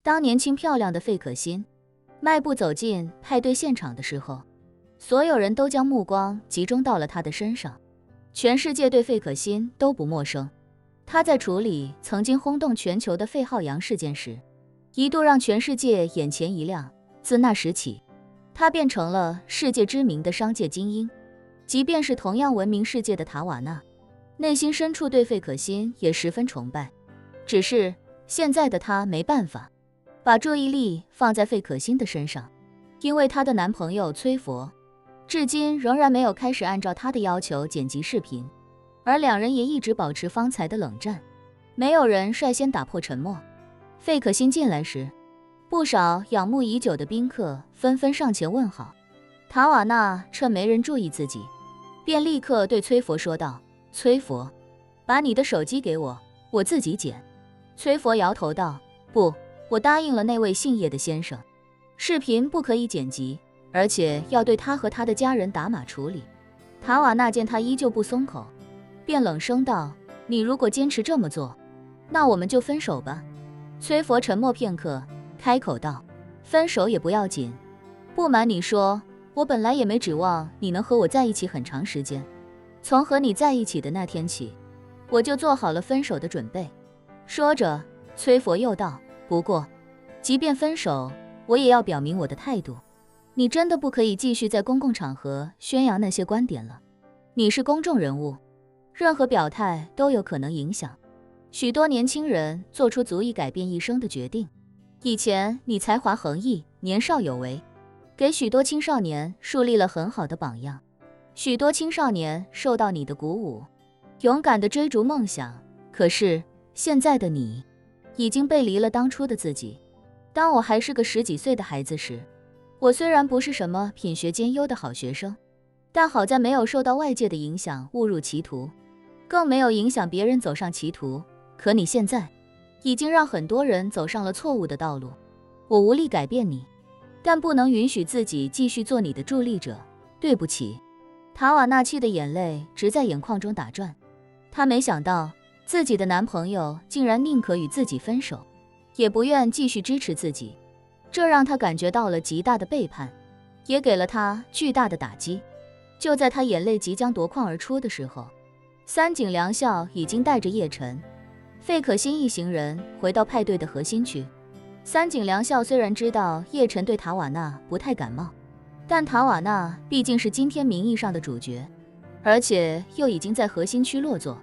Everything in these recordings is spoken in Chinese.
当年轻漂亮的费可欣迈步走进派对现场的时候，所有人都将目光集中到了她的身上。全世界对费可欣都不陌生，她在处理曾经轰动全球的费浩洋事件时，一度让全世界眼前一亮。自那时起，她变成了世界知名的商界精英。即便是同样闻名世界的塔瓦纳，内心深处对费可欣也十分崇拜。只是现在的她没办法把注意力放在费可欣的身上，因为她的男朋友崔佛至今仍然没有开始按照她的要求剪辑视频，而两人也一直保持方才的冷战。没有人率先打破沉默。费可欣进来时，不少仰慕已久的宾客纷纷上前问好。塔瓦纳趁没人注意自己，便立刻对崔佛说道：崔佛，把你的手机给我，我自己剪。崔佛摇头道：不，我答应了那位姓叶的先生，视频不可以剪辑，而且要对他和他的家人打码处理。塔瓦纳见他依旧不松口，便冷声道：你如果坚持这么做，那我们就分手吧。崔佛沉默片刻，开口道：分手也不要紧，不瞒你说，我本来也没指望你能和我在一起很长时间。从和你在一起的那天起，我就做好了分手的准备。说着，崔佛又道：不过，即便分手，我也要表明我的态度。你真的不可以继续在公共场合宣扬那些观点了。你是公众人物，任何表态都有可能影响许多年轻人做出足以改变一生的决定。以前你才华横溢，年少有为，给许多青少年树立了很好的榜样。许多青少年受到你的鼓舞，勇敢地追逐梦想。可是现在的你已经背离了当初的自己。当我还是个10几岁的孩子时，我虽然不是什么品学兼优的好学生，但好在没有受到外界的影响误入歧途，更没有影响别人走上歧途。可你现在已经让很多人走上了错误的道路，我无力改变你，但不能允许自己继续做你的助力者。对不起。塔瓦纳气的眼泪直在眼眶中打转，她没想到自己的男朋友竟然宁可与自己分手，也不愿继续支持自己，这让她感觉到了极大的背叛，也给了她巨大的打击。就在她眼泪即将夺眶而出的时候，三井良孝已经带着叶晨、费可欣一行人回到派对的核心区。三井良孝虽然知道叶晨对塔瓦纳不太感冒，但塔瓦纳毕竟是今天名义上的主角，而且又已经在核心区落座，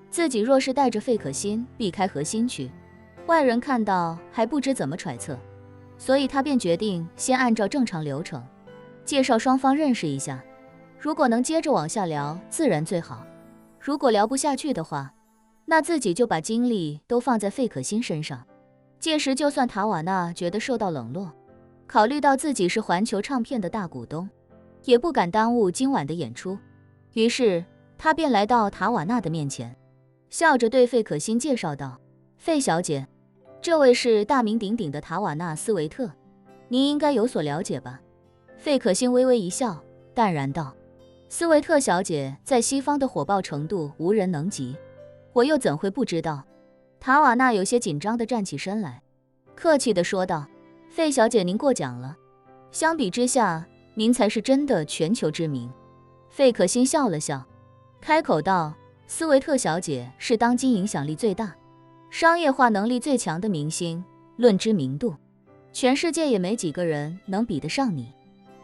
自己若是带着费可欣避开核心区，外人看到还不知怎么揣测，所以他便决定先按照正常流程介绍双方认识一下，如果能接着往下聊自然最好，如果聊不下去的话，那自己就把精力都放在费可欣身上。届时就算塔瓦纳觉得受到冷落，考虑到自己是环球唱片的大股东，也不敢耽误今晚的演出。于是他便来到塔瓦纳的面前，笑着对费可欣介绍道：费小姐，这位是大名鼎鼎的塔瓦纳斯维特，您应该有所了解吧？费可欣微微一笑，淡然道：斯维特小姐在西方的火爆程度无人能及，我又怎会不知道？塔瓦纳有些紧张地站起身来，客气地说道：费小姐您过奖了，相比之下，您才是真的全球知名。费可欣笑了笑，开口道：斯维特小姐是当今影响力最大、商业化能力最强的明星，论知名度，全世界也没几个人能比得上你。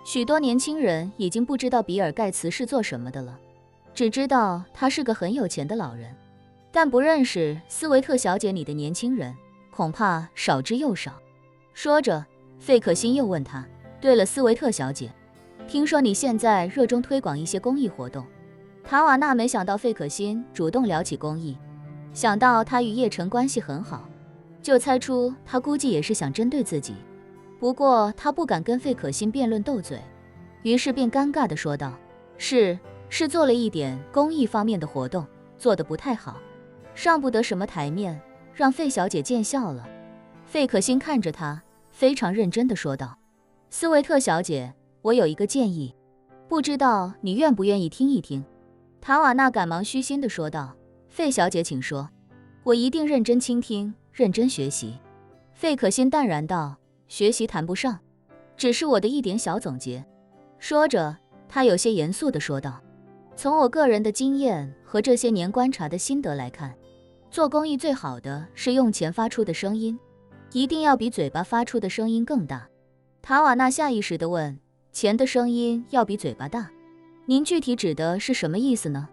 许多年轻人已经不知道比尔盖茨是做什么的了，只知道他是个很有钱的老人，但不认识斯维特小姐你的年轻人恐怕少之又少。说着，费可欣又问他：对了，斯维特小姐，听说你现在热衷推广一些公益活动。塔瓦纳没想到费可欣主动聊起公益，想到他与叶晨关系很好，就猜出他估计也是想针对自己。不过他不敢跟费可欣辩论斗嘴，于是便尴尬地说道：是做了一点公益方面的活动，做得不太好，上不得什么台面，让费小姐见笑了。费可欣看着他，非常认真地说道：斯维特小姐，我有一个建议，不知道你愿不愿意听一听。塔瓦纳赶忙虚心地说道：费小姐请说，我一定认真倾听，认真学习。费可欣淡然道，学习谈不上，只是我的一点小总结。说着，他有些严肃地说道，从我个人的经验和这些年观察的心得来看，做公益最好的是用钱发出的声音，一定要比嘴巴发出的声音更大。塔瓦纳下意识地问，钱的声音要比嘴巴大，您具体指的是什么意思呢？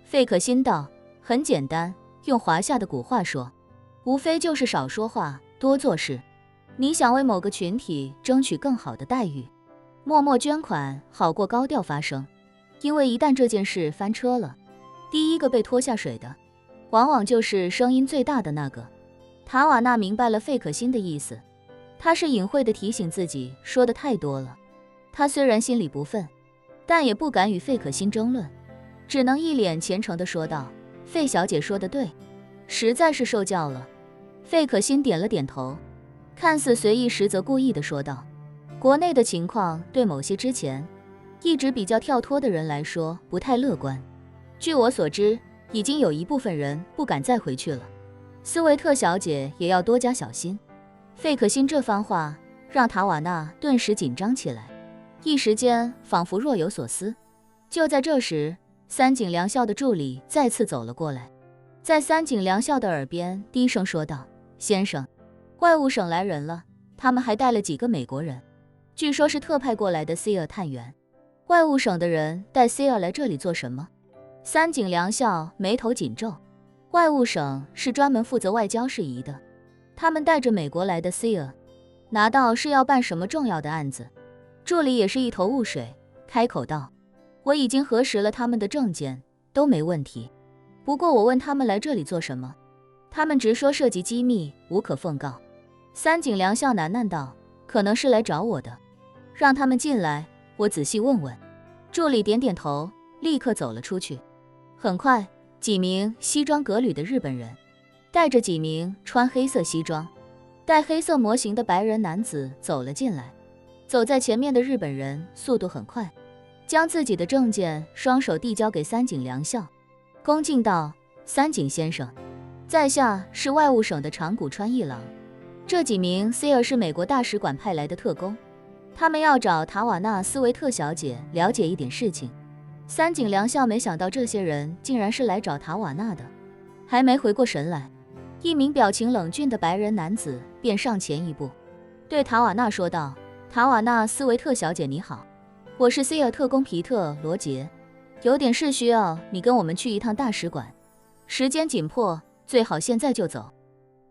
费可欣道，很简单，用华夏的古话说，无非就是少说话，多做事。你想为某个群体争取更好的待遇，默默捐款好过高调发声，因为一旦这件事翻车了，第一个被拖下水的往往就是声音最大的那个。塔瓦纳明白了费可欣的意思，他是隐晦地提醒自己说的太多了。他虽然心里不忿，但也不敢与费可欣争论，只能一脸虔诚地说道，费小姐说的对，实在是受教了。费可欣点了点头，看似随意实则故意地说道，国内的情况对某些之前一直比较跳脱的人来说不太乐观，据我所知，已经有一部分人不敢再回去了，斯维特小姐也要多加小心。费可欣这番话让塔瓦纳顿时紧张起来，一时间仿佛若有所思。就在这时，三井良校的助理再次走了过来，在三井良校的耳边低声说道，先生，外务省来人了，他们还带了几个美国人，据说是特派过来的 SEAL 探员。外务省的人带 SEAL 来这里做什么？三井良校眉头紧皱，外务省是专门负责外交事宜的，他们带着美国来的 SEAL， 难道是要办什么重要的案子？助理也是一头雾水，开口道，我已经核实了他们的证件，都没问题。不过我问他们来这里做什么，他们直说涉及机密，无可奉告。三井良校喃喃道，可能是来找我的，让他们进来，我仔细问问。助理点点头，立刻走了出去。很快，几名西装革履的日本人带着几名穿黑色西装、戴黑色模型的白人男子走了进来。走在前面的日本人速度很快，将自己的证件双手递交给三井良校，恭敬道，三井先生，在下是外务省的长谷川一郎，这几名 SEAL 是美国大使馆派来的特工，他们要找塔瓦纳斯维特小姐了解一点事情。三井良校没想到这些人竟然是来找塔瓦纳的，还没回过神来，一名表情冷峻的白人男子便上前一步，对塔瓦纳说道，塔瓦纳斯维特小姐你好，我是 SEAL 特工皮特·罗杰，有点事需要你跟我们去一趟大使馆，时间紧迫，最好现在就走。